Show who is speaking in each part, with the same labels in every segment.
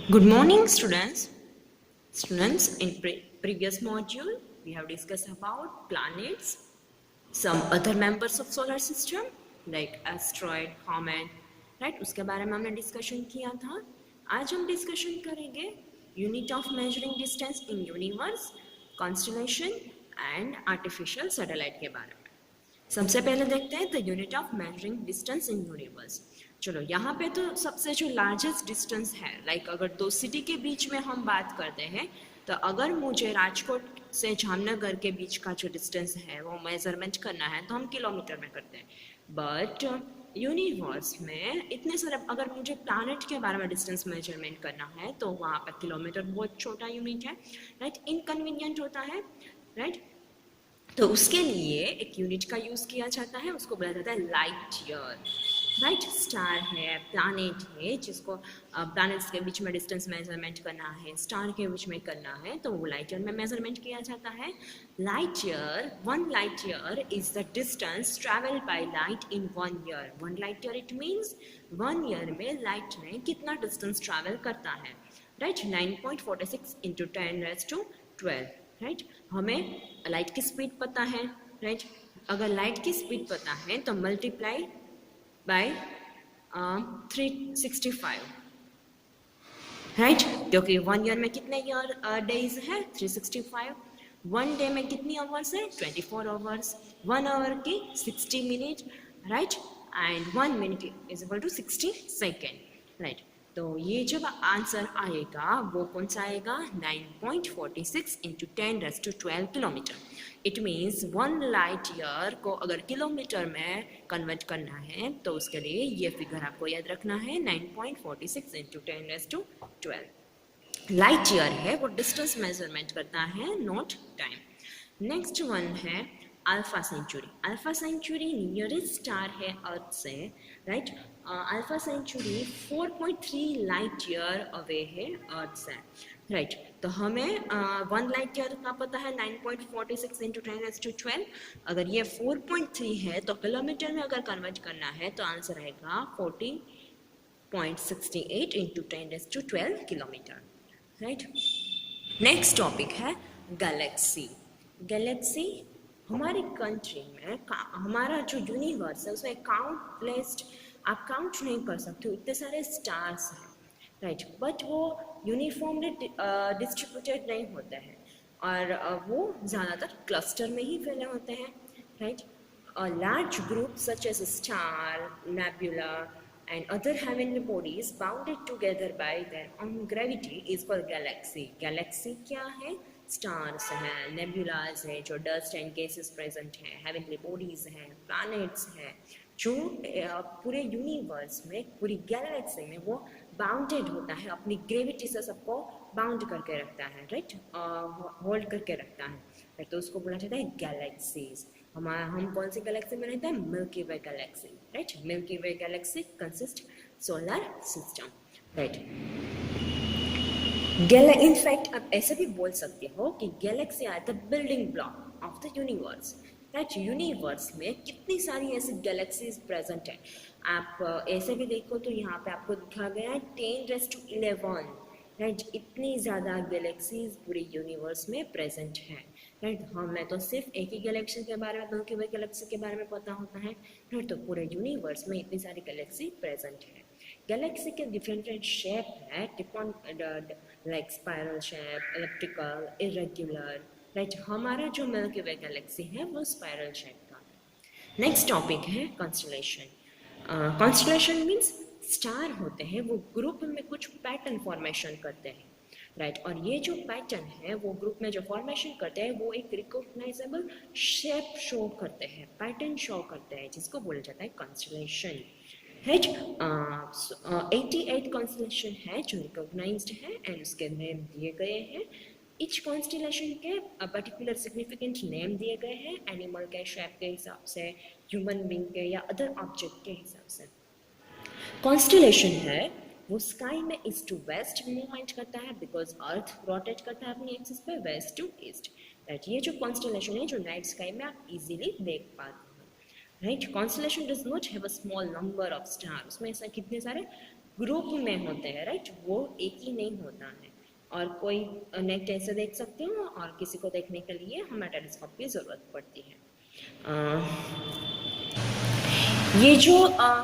Speaker 1: Good morning, students. Students, in previous module, we have discussed about planets, some other members of solar system like asteroid, comet, right? उसके बारे में हमने discussion किया था. आज हम डिस्कशन करेंगे unit of measuring distance in universe, constellation and artificial satellite के बारे में. सबसे पहले देखते हैं the unit of measuring distance in universe. चलो यहाँ पे तो सबसे जो लार्जेस्ट डिस्टेंस है, लाइक अगर दो सिटी के बीच में हम बात करते हैं तो अगर मुझे राजकोट से जामनगर के बीच का जो डिस्टेंस है वो मेजरमेंट करना है तो हम किलोमीटर में करते हैं. बट यूनिवर्स में इतने सारे, अगर मुझे प्लैनेट के बारे में डिस्टेंस मेजरमेंट करना है तो वहाँ पर किलोमीटर बहुत छोटा यूनिट है, राइट. इनकन्वीनियंट होता है, राइट. तो उसके लिए एक यूनिट का यूज़ किया जाता है, उसको बोला जाता है लाइट ईयर, राइट. स्टार है, प्लैनेट है, जिसको प्लैनेट्स के बीच में डिस्टेंस मेजरमेंट करना है, स्टार के बीच में करना है, तो वो लाइट ईयर में मेजरमेंट किया जाता है. Light year, 1 light year is the distance travel by light in 1 year. 1 light year it means 1 year में लाइट ने कितना डिस्टेंस ट्रैवल करता है, राइट. 9.46 into 10⁻12, right. हमें लाइट की स्पीड पता है, राइट. अगर लाइट की स्पीड पता है तो मल्टीप्लाई बाय 365, राइट. क्योंकि 1 ईयर में कितने डेज है, 365. 1 डे में कितनी आवर्स है, 24 आवर्स. 1 आवर की 60 minute, right. And 1 minute is equal to 60 second, right. तो ये जब आंसर आएगा वो कौन सा आएगा, 9.46 into 10⁻12 kilometre. It means 1 light year को अगर किलोमीटर में कन्वर्ट करना है तो उसके लिए ये फिगर आपको याद रखना है, 9.46 इंटू 10⁻12. लाइट ईयर है वो डिस्टेंस मेजरमेंट करता है, नॉट टाइम. नेक्स्ट वन है alpha century. Alpha century nearest star है अर्थ से, right. Alpha century 4.3 light year away है अर्थ से, राइट. तो हमें 1 लाइट ईयर का पता है, 9.46 इंटू 10⁻12. अगर ये 4.3 है तो किलोमीटर में अगर कन्वर्ट करना है तो आंसर आएगा 14.68 into 10⁻12 kilometre, right. Next topic है गैलेक्सी. गैलेक्सी हमारी कंट्री में हमारा जो यूनिवर्स है उसमें काउंटलेस, आप काउंट नहीं कर सकते, इतने सारे स्टार्स हैं, राइट. बट वो यूनिफॉर्मली डिस्ट्रीब्यूटेड नहीं होते हैं और वो ज़्यादातर क्लस्टर में ही फैले होते हैं, right. Large group such as star, nebula and other heavenly bodies bounded together by their own gravity is called galaxy. Galaxy क्या है, स्टार्स हैं, नेबुलाज है, जो डस्ट एंड गैसेस प्रेजेंट हैं, हेवनली बॉडीज हैं, प्लैनेट्स हैं, जो पूरे यूनिवर्स में, पूरी गैलेक्सी में वो बाउंडेड होता है, अपनी ग्रेविटी से सबको बाउंड करके रखता है, राइट. होल्ड करके रखता है, राइट. तो उसको बोला जाता है गैलेक्सीज. हम कौन सी गैलेक्सी में रहते हैं, milky way galaxy, right. Milky way galaxy consist solar system, right. In fact आप ऐसे भी बोल सकते हो कि galaxy are the building block of the universe, right. Universe में कितनी सारी ऐसी गैलेक्सीज प्रेजेंट है. आप ऐसे भी देखो तो यहाँ पे आपको दिखा गया है 10⁻11, राइट. इतनी ज़्यादा गैलेक्सीज पूरे यूनिवर्स में प्रेजेंट हैं, राइट. हमें तो सिर्फ एक ही गैलेक्सी के बारे में, मिल्की वे गैलेक्सी के बारे में पता होता है, राइट. तो पूरे यूनिवर्स में इतनी सारी गैलेक्सी प्रेजेंट है. गैलेक्सी के डिफरेंट शेप है, like spiral shape, elliptical, irregular, right. हमारा जो मिल्की वे गैलेक्सी है वो स्पाइरल शेप का. नेक्स्ट टॉपिक है कॉन्स्टलेशन. कॉन्स्टलेशन मीन्स स्टार होते हैं वो ग्रुप में कुछ पैटर्न फॉर्मेशन करते हैं, राइट. और ये जो पैटर्न है वो ग्रुप में जो फॉर्मेशन करते हैं वो एक रिकॉग्नाइजेबल शेप शो करते हैं, पैटर्न शो करते हैं, जिसको बोला जाता है कॉन्स्टलेशन, राइट. 88 कॉन्स्टलेशन है जो रिकॉग्नाइज्ड है एंड उसके नेम दिए गए हैं. इच कॉन्स्टलेशन के पर्टिकुलर सिग्निफिकेंट नेम दिए गए हैं, एनिमल के शेप के हिसाब से, ह्यूमन बींग के या अदर ऑब्जेक्ट के हिसाब से. कॉन्स्टलेशन है वो स्काई में ईस्ट टू वेस्ट मूवमेंट करता है, बिकॉज अर्थ रोटेट करता है अपनी एक्सिस पे वेस्ट टू ईस्ट, राइट. ये जो कॉन्स्टलेशन है जो नाइट स्काई में आप इजीली देख पाते हैं, right. Constellation does not have a small number of star. उसमें ऐसा कितने सारे ग्रुप में होते हैं, राइट, वो एक ही नहीं होता है। और कोई नेक्स्ट ऐसे देख सकते हो और किसी को देखने के लिए हमें टेलीस्कोप की ज़रूरत पड़ती है। ये जो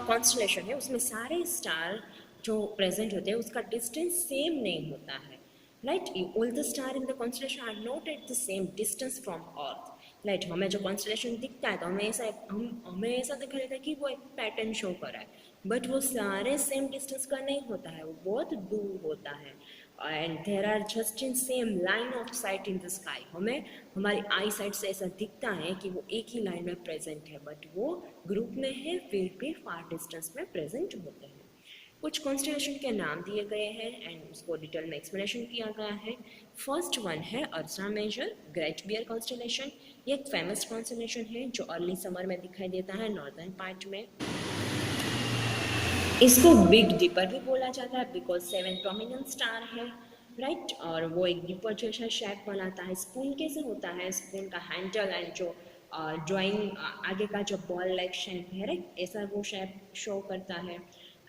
Speaker 1: कॉन्स्टलेशन है उसमें सारे स्टार जो प्रेजेंट होते हैं उसका डिस्टेंस सेम नहीं होता है, right. All the star in the constellation are not at the same distance from earth, right. हमें जो कॉन्स्टलेशन दिखता है तो हमें ऐसा दिखाई देता है कि वो एक पैटर्न शो कर रहा है, बट वो सारे सेम डिस्टेंस का नहीं होता है, वो बहुत दूर होता है। And there are just in same line of sight in the sky, हमें हमारी आई साइट से ऐसा दिखता है कि वो एक ही लाइन में प्रेजेंट है, बट वो ग्रुप में है फिर भी फार डिस्टेंस में प्रेजेंट होते हैं। कुछ कॉन्स्टलेशन के नाम दिए गए हैं एंड उसको डिटेल में एक्सप्लेनेशन किया गया है। फर्स्ट वन है अर्सा मेजर ग्रेट बियर कॉन्स्टलेशन। ये एक फेमस कॉन्स्टलेशन है जो अर्ली समर में दिखाई देता है नॉर्दर्न पार्ट में। इसको बिग डिपर भी बोला जाता है बिकॉज 7 प्रोमिनेंट स्टार है, राइट। और वो एक डिपर जैसा शेप बनाता है। स्पून कैसे होता है, स्पून का हैंडल एंड जो ड्राइंग आगे का जो बॉल लाइक शेप है, राइट, ऐसा वो शेप शो करता है।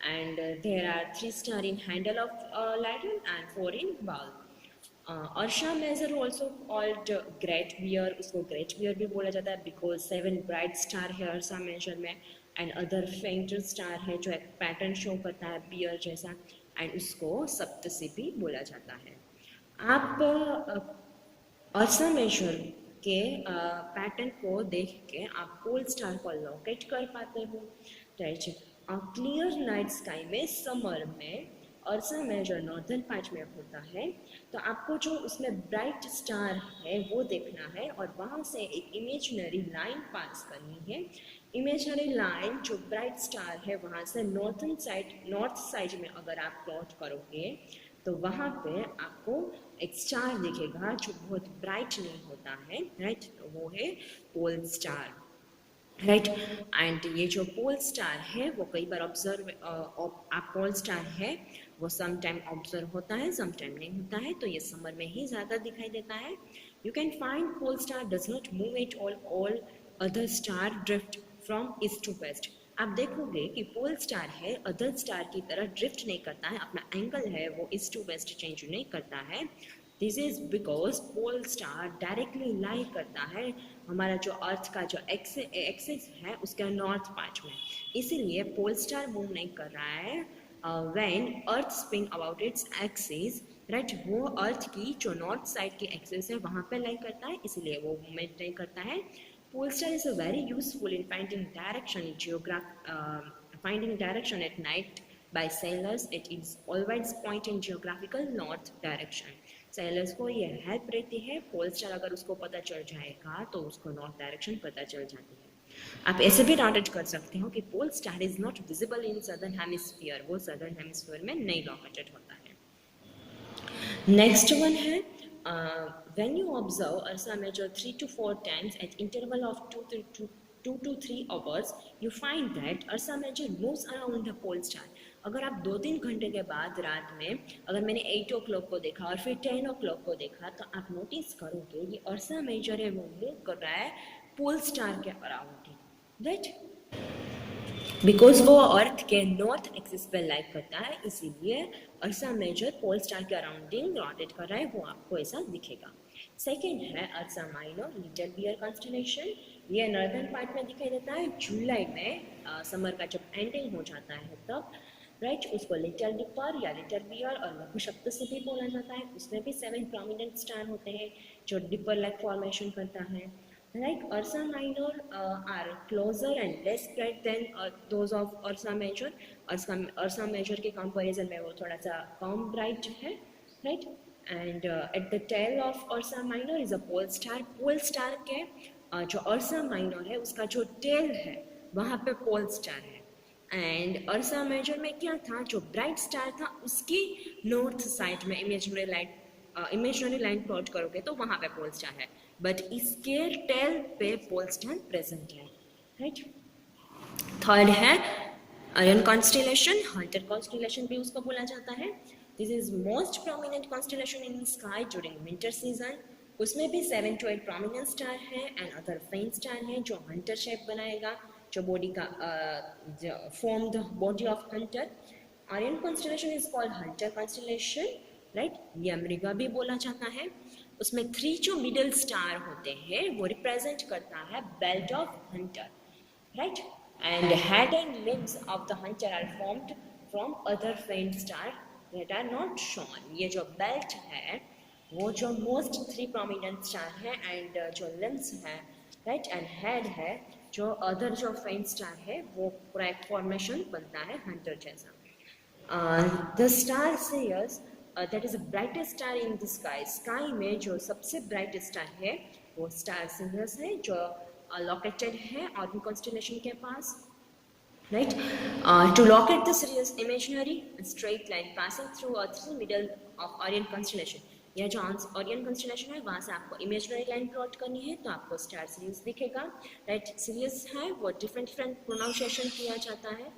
Speaker 1: And there are 3 star in handle of ladle and 4 in bowl. Ursa Major also called great bear, उसको ग्रेट बियर भी बोला जाता है बिकॉज 7 ब्राइट स्टार है अर्शा मेजर में एंड अदर फेंटर स्टार है जो एक पैटर्न शो करता है बियर जैसा, एंड उसको सप्तसी भी बोला जाता है। आप अर्शा मेजर के पैटर्न को देख के आप पोल स्टार को लोकेट कर पाते हो, राइट। क्लियर नाइट स्काई में समर में अर्सा मेजर नॉर्दर्न पार्ट में होता है, तो आपको जो उसमें ब्राइट स्टार है वो देखना है और वहाँ से एक इमेजिनरी लाइन पास करनी है। इमेजिनरी लाइन जो ब्राइट स्टार है वहाँ से नॉर्थ साइड में अगर आप प्लॉट करोगे तो वहाँ पे आपको एक स्टार दिखेगा जो बहुत ब्राइट नहीं होता है, राइट, तो वो है पोल स्टार, राइट। एंड ये जो पोल स्टार है वो कई बार आप पोल स्टार है वो सम टाइम ऑब्जर्व होता है, सम टाइम नहीं होता है, तो ये समर में ही ज़्यादा दिखाई देता है। You can find pole star does not move it all other star drift from east to west. आप देखोगे कि पोल स्टार है अदर स्टार की तरह ड्रिफ्ट नहीं करता है, अपना एंगल है वो ईस्ट टू वेस्ट चेंज नहीं करता है। This is because pole star directly lie करता है हमारा जो अर्थ का जो एक्सिस है उसके नॉर्थ पार्ट में, इसीलिए पोल स्टार मूव नहीं कर रहा है when earth spin about its axis, right. वो अर्थ की जो नॉर्थ साइड की एक्सिस है वहाँ पे लाई करता है, इसीलिए वो मूवमेंट नहीं करता है। Pole star is a very useful in finding direction at night by sailors. It is always point in geographical north direction. Sellers को ये हेल्प रहती है, पोल स्टार अगर उसको पता चल जाएगा तो उसको नॉर्थ डायरेक्शन पता चल जाती है। आप ऐसे भी नोट कर सकते हो कि pole star is not visible in southern hemisphere, वो सदर्न हेमिस्फीयर में नहीं लोकेटेड होता है। नेक्स्ट वन है when you observe Ursa Major 3 to 4 times at interval of 2 to 3 hours, you find that Ursa Major moves around the pole star. अगर आप 2-3 घंटे के बाद रात में अगर मैंने 8 o'clock को देखा और फिर 10 o'clock को देखा तो आप नोटिस करोगे ये अर्सा मेजर है वो मूव कर रहा है पोल स्टार के अराउंड, राइट, बिकॉज वो अर्थ के नॉर्थ एक्सिस पे लाइक करता है, इसीलिए अर्सा मेजर पोल स्टार के अराउंडिंग रोटेट कर रहा है, वो आपको ऐसा दिखेगा। सेकेंड है अर्सा माइनर लिटिल बियर कॉन्स्टलेशन। ये नॉर्दर्न पार्ट में दिखाई देता है जुलाई में, समर का जब एंडिंग हो जाता है तब, राइट। उसको लिटिल डिपर या लिटिल बियर और लघु सप्तसी भी बोला जाता है। उसमें भी 7 प्रोमिनेंट स्टार होते हैं जो डिपर लाइक फॉर्मेशन करता है, right. Ursa Minor are closer and less bright than those of Ursa Major. Ursa Major के कंपैरिजन में वो थोड़ा सा कम ब्राइट है, right. And at the tail of Ursa Minor is a pole star. Pole star के जो Ursa Minor है उसका जो टेल है वहाँ पे पोल स्टार है। एंड अर्सा मेजर में क्या था, जो ब्राइट स्टार था उसकी नॉर्थ साइड में इमेजिनरी लाइन प्लॉट करोगे तो वहाँ पे पोल स्टार है, बट इसके टेल पे पोल स्टार प्रेजेंट है, राइट। थर्ड है आयरन कॉन्स्टेलेशन, हंटर कॉन्स्टेलेशन भी उसको बोला जाता है। This is most prominent constellation in sky during winter season. उसमें भी 7 to 8 प्रोमिनेंट स्टार है एंड अदर फेंट स्टार है जो हंटर शेप बनाएगा, जो बॉडी का form the body of hunter. Orion constellation is called hunter constellation, right, या मृगा भी बोला जाता है। उसमें 3 जो मिडिल स्टार होते हैं वो रिप्रेजेंट करता है belt of hunter, right, and head and limbs of the hunter are formed from other faint star that are not shown. ये जो बेल्ट है वो जो मोस्ट 3 प्रोमिनेंट स्टार है एंड जो लिम्स है, राइट, एंड हेड है, जो अदर जो फेंट स्टार है वो पूरा एक फॉर्मेशन बनता है हंटर जैसा। The star serious that is the brightest star in the sky, sky में जो सबसे ब्राइटेस्ट स्टार है वो स्टार सिरियस है, जो लोकेटेड है ऑरियन कॉन्स्टलेशन के पास, right? To locate the Sirius imaginary straight line passing through a 3 middle of Orion constellation. यह जो Orion constellation है वहाँ से आपको imaginary line plot करनी है तो आपको star Sirius दिखेगा, right? Sirius है वो different pronunciation किया जाता है,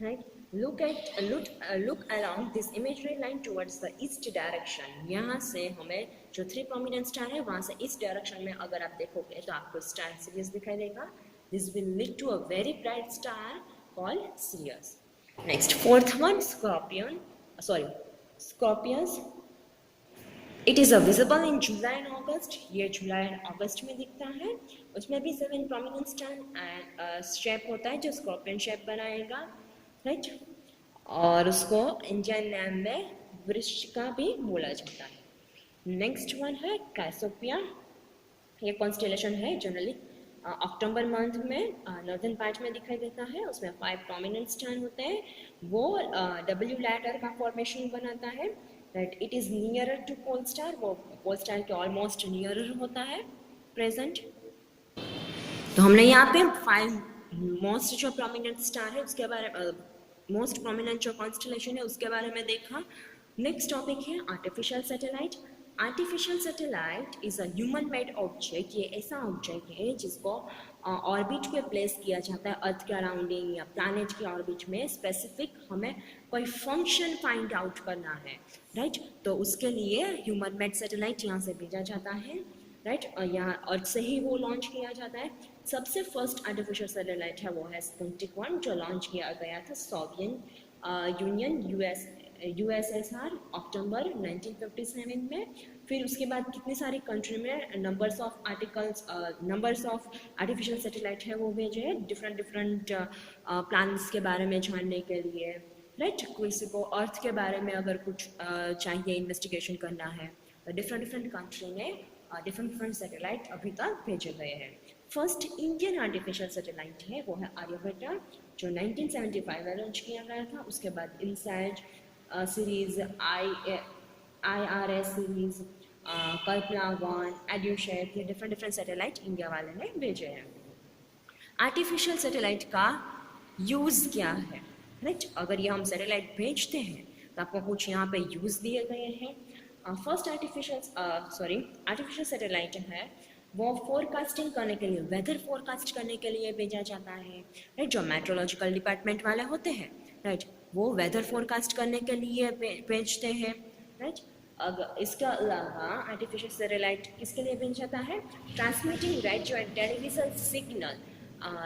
Speaker 1: right? Look around this imaginary line towards the east direction. यहाँ से हमें जो 3 prominent star है वहाँ से east direction में अगर आप देखोगे तो आपको star Sirius दिखाई देगा. This will lead to a very bright star called Sirius. Next, fourth one, Scorpius. It is visible in July and August. ये जुलाई एंड अगस्त में दिखता है. उसमें भी 7 prominent star and शेप होता है जो स्कॉर्पियन शेप बनाएगा, राइट, और उसको इंडियन नेम में वृश्चिका भी बोला जाता है. नेक्स्ट वन है कैसोपिया. ये कॉन्स्टेलेशन है जनरली अक्टूबर मंथ में नॉर्दर्न पार्ट में दिखाई देता है. उसमें 5 प्रोमिनेंट स्टार होते हैं. वो डब्ल्यू लैडर का फॉर्मेशन बनाता है, right. It is nearer to pole star, वो पोल स्टार के ऑलमोस्ट नियरर होता है प्रेजेंट. तो हमने यहाँ पे 5 मोस्ट जो प्रोमिनेंट स्टार है उसके बारे में, मोस्ट प्रोमिनेंट जो कॉन्स्टेलेशन है उसके बारे में देखा. नेक्स्ट टॉपिक है artificial satellite. Artificial satellite is a human made object. ये ऐसा ऑब्जेक्ट है जिसको ऑर्बिट पे प्लेस किया जाता है अर्थ के अराउंडिंग या प्लैनेट के ऑर्बिट में. स्पेसिफिक हमें कोई फंक्शन फाइंड आउट करना है, राइट, तो उसके लिए ह्यूमन मेड सैटेलाइट यहाँ से भेजा जाता है, राइट, यहाँ अर्थ से ही वो लॉन्च किया जाता है. सबसे फर्स्ट आर्टिफिशियल सैटेलाइट है वो है स्पुतनिक 1 जो लॉन्च किया गया था सोवियत यूनियन USSR अक्टूबर 1957 में. फिर उसके बाद कितनी सारी कंट्री में नंबर्स ऑफ आर्टिफिशियल सैटेलाइट है वो भेजे हैं डिफरेंट प्लान्स के बारे में जानने के लिए, राइट. किसी को अर्थ के बारे में अगर कुछ चाहिए इन्वेस्टिगेशन करना है तो डिफरेंट कंट्री में डिफरेंट सैटेलाइट अभी तक भेजे गए हैं. फर्स्ट इंडियन आर्टिफिशियल सैटेलाइट है वो है आर्यभट्टा जो 1975 में लॉन्च किया गया था. उसके बाद इनसैट सीरीज, IRS सीरीज, कल्पना 1, एड्यूशेट, ये डिफरेंट सैटेलाइट इंडिया वाले ने भेजे हैं. आर्टिफिशियल सैटेलाइट का यूज़ क्या है, राइट. अगर ये हम सैटेलाइट भेजते हैं तो आपको कुछ यहाँ पे यूज़ दिए गए हैं. फर्स्ट आर्टिफिशियल सैटेलाइट है वो फोरकास्टिंग करने के लिए, वेदर फोरकास्ट करने के लिए भेजा जाता है, राइट. जो मेट्रोलॉजिकल डिपार्टमेंट वाले होते हैं, राइट, वो वेदर फोरकास्ट करने के लिए भेजते हैं, राइट. अगर इसके अलावा आर्टिफिशियल सैटेलाइट किसके लिए भेजा जाता है? Transmitting radio and television signal,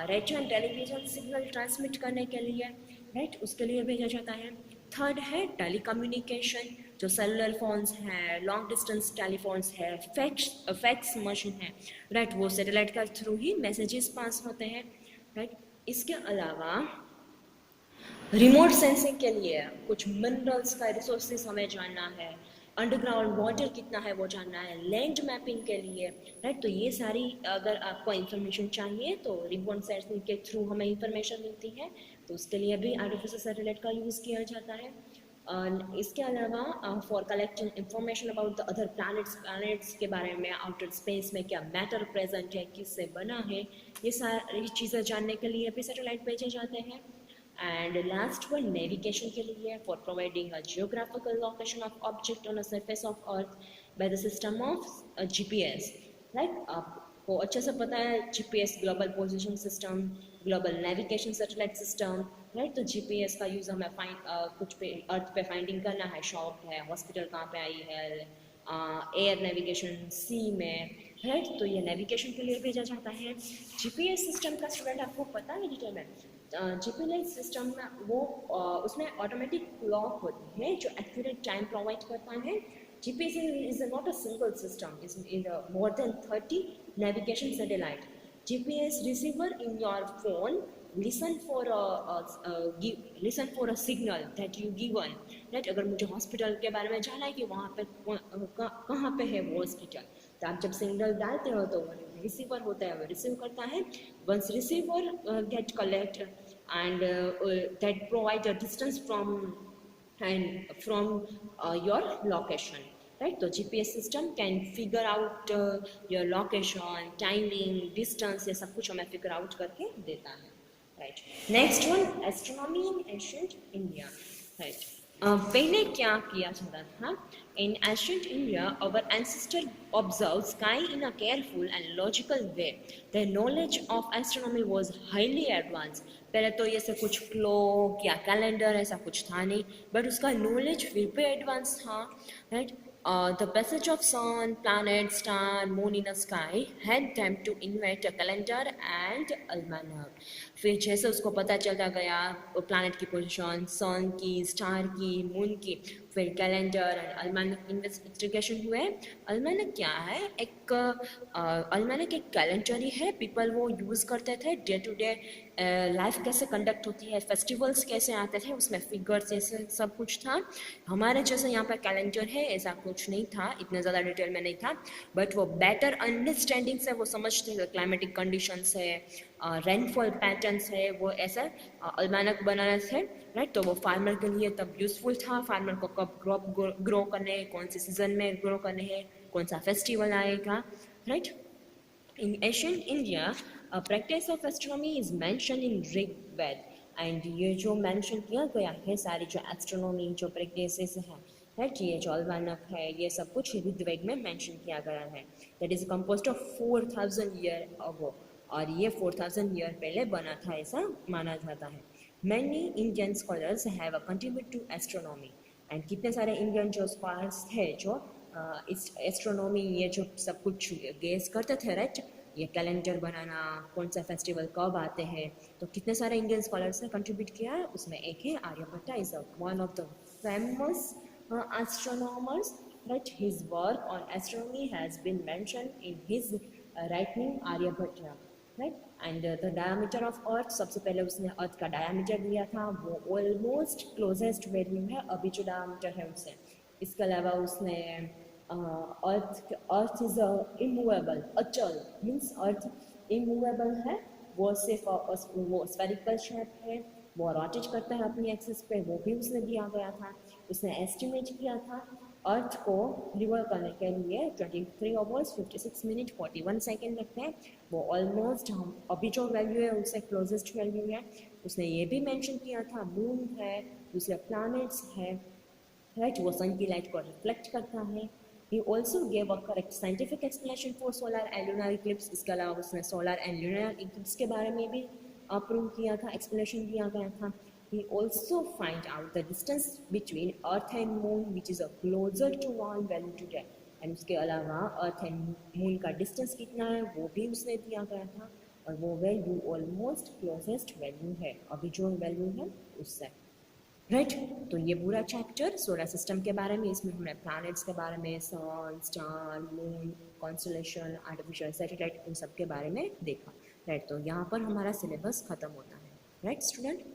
Speaker 1: radio and television signal transmit करने के लिए, राइट, उसके लिए भेजा जाता है. थर्ड है टेलीकम्युनिकेशन, जो सेलुलर फोन्स हैं, लॉन्ग डिस्टेंस टेलीफोन्स है, फैक्स मशीन है, राइट, वो सैटेलाइट के थ्रू ही मैसेजेस पास होते हैं, राइट. इसके अलावा रिमोट सेंसिंग के लिए कुछ मिनरल्स का रिसोर्सेज हमें जानना है, अंडरग्राउंड वाटर कितना है वो जानना है, लैंड मैपिंग के लिए, राइट. तो ये सारी अगर आपको इंफॉर्मेशन चाहिए तो रिमोट सेंसिंग के थ्रू हमें इंफॉर्मेशन मिलती है, तो उसके लिए भी आर्टिफिशियल सैटेलाइट का यूज़ किया जाता है. इसके अलावा for collecting information about the other planets के बारे में, आउटर स्पेस में क्या मैटर प्रेजेंट है, किससे बना है, ये सारी चीज़ें जानने के लिए भी सैटेलाइट भेजे जाते हैं. And last one, navigation के लिए, for providing a geographical location of object on the surface of Earth by the system of GPS. Right? आपको अच्छे से पता है GPS global position system, global navigation satellite system, right. तो GPS का use हमें कुछ पे अर्थ पे फाइंडिंग करना है, शॉप है, हॉस्पिटल कहाँ पे आई है, एयर नेविगेशन सी में, राइट. तो ये नेविगेशन के लिए भेजा जाता है. GPS सिस्टम का स्टूडेंट आपको पता है डिटेल में जीपीएस सिस्टम में वो उसमें ऑटोमेटिक क्लॉक होती है जो एक्यूरेट टाइम प्रोवाइड करता है. GPS is not a single system. It's in more than 30 navigation satellite. GPS receiver in your phone listen for listen for a signal that you given. Right? अगर मुझे hospital के बारे में जानना है कि वहाँ पे कहाँ पे है वो हॉस्पिटल, तो आप जब सिग्नल डालते हो तो रिसीवर होता है वो रिसीव करता है. Once receiver get collect and that provide a distance from your location, right? So GPS system can figure out your location, timing, distance, ये सब कुछ हमें figure out करके देता है, right? Next one, astronomy in ancient India, right? पहले क्या किया जाता था? In ancient India, our ancestors observed sky in a careful and logical way. Their knowledge of astronomy was highly advanced. पहले तो ये सब कुछ क्लॉक या कैलेंडर ऐसा कुछ था नहीं, बट उसका नॉलेज फिर भी एडवांस था, right? The passage of sun, planet, star, moon in the sky had them to invent a calendar and almanac. फिर जैसे उसको पता चलता गया प्लानट की पोजीशन, सन की, स्टार की, मून की, फिर कैलेंडर एंड अल्मानक इन्वेस्टिगेशन हुए. अल्मानक क्या है? एक अल्मानक एक कैलेंडर ही है. पीपल वो यूज़ करते थे डे टू डे लाइफ कैसे कंडक्ट होती है, फेस्टिवल्स कैसे आते थे, उसमें फिगर्स ऐसे सब कुछ था. हमारे जैसे यहाँ पर कैलेंडर है ऐसा कुछ नहीं था, इतना ज़्यादा डिटेल में नहीं था, बट वो बेटर अंडरस्टैंडिंग से वो समझते थे क्लाइमेटिक कंडीशंस है, रेनफॉल पैटर्न्स है, वो ऐसा अल्मानक बनाने थे, राइट? तो वो फार्मर के लिए तब यूज़फुल था. फार्मर को कब क्रॉप ग्रो करने हैं, कौन से सीजन में ग्रो करने हैं, कौन सा फेस्टिवल आएगा, right? In ancient India, a practice of astronomy is mentioned in Rig Ved. And ये जो मेंशन किया गया है सारी जो एस्ट्रोनॉमी जो प्रैक्टिसेस हैं, राइट, ये जो अल्मानक है ये सब कुछ ऋग्वेद में मेंशन किया गया है. That is composed of 4000 year ago, और ये 4000 ईयर पहले बना था ऐसा माना जाता है. Many Indian scholars have contribute to astronomy. And कितने सारे इंडियन जो स्कॉलर्स थे जो इस एस्ट्रोनॉमी ये जो सब कुछ गेस करते थे, राइट, ये कैलेंडर बनाना, कौन सा फेस्टिवल कब आते हैं, तो कितने सारे इंडियन स्कॉलर्स ने कंट्रीब्यूट किया है. उसमें एक है Aryabhata, is one of the famous astronomers, right? His work on astronomy has been mentioned in his writing Aryabhatta, right? And the diameter of earth, सबसे पहले उसने अर्थ का डायमीटर दिया था, वो ऑलमोस्ट क्लोजेस्ट वैल्यू है अभी जो डायमीटर है उससे. इसके अलावा उसने अर्थ इज इमूवेबल, अचल मीन्स अर्थ इमूवेबल है, वो सिर्फ वो स्फेरिकल शेप है, वो रोटेट करता है अपनी एक्सिस पे, वो भी उसने दिया गया था. उसने एस्टिमेट किया था अर्थ को रिवॉल्व करने के लिए 23 आवर्स 56 मिनट 41 सेकेंड लगते हैं. वो ऑलमोस्ट हम अभी जो वैल्यू है उससे क्लोजेस्ट वैल्यू है. उसने ये भी मेंशन किया था मून है, दूसरे प्लैनेट्स है, राइट, वो सन की लाइट को रिफ्लेक्ट करता है. He also gave a correct scientific explanation for solar and lunar eclipse. इसके अलावा उसने solar and lunar eclipse के बारे में भी प्रूव किया था, एक्सप्लेनेशन दिया गया था. He also find out the distance between Earth and Moon, which is a closer to one value today. And उसके अलावा Earth and Moon का distance कितना है वो भी उसने दिया गया था, और वो वैल्यू ऑलमोस्ट क्लोजेस्ट वैल्यू है अभी जो वैल्यू है उससे, राइट. तो ये पूरा चैप्टर सोलर सिस्टम के बारे में, इसमें हमने प्लैनेट्स के बारे में, sun, star, moon, constellation, artificial satellite, इन सब के बारे में देखा, राइट. तो यहाँ पर हमारा सिलेबस खत्म होता है, राइट स्टूडेंट.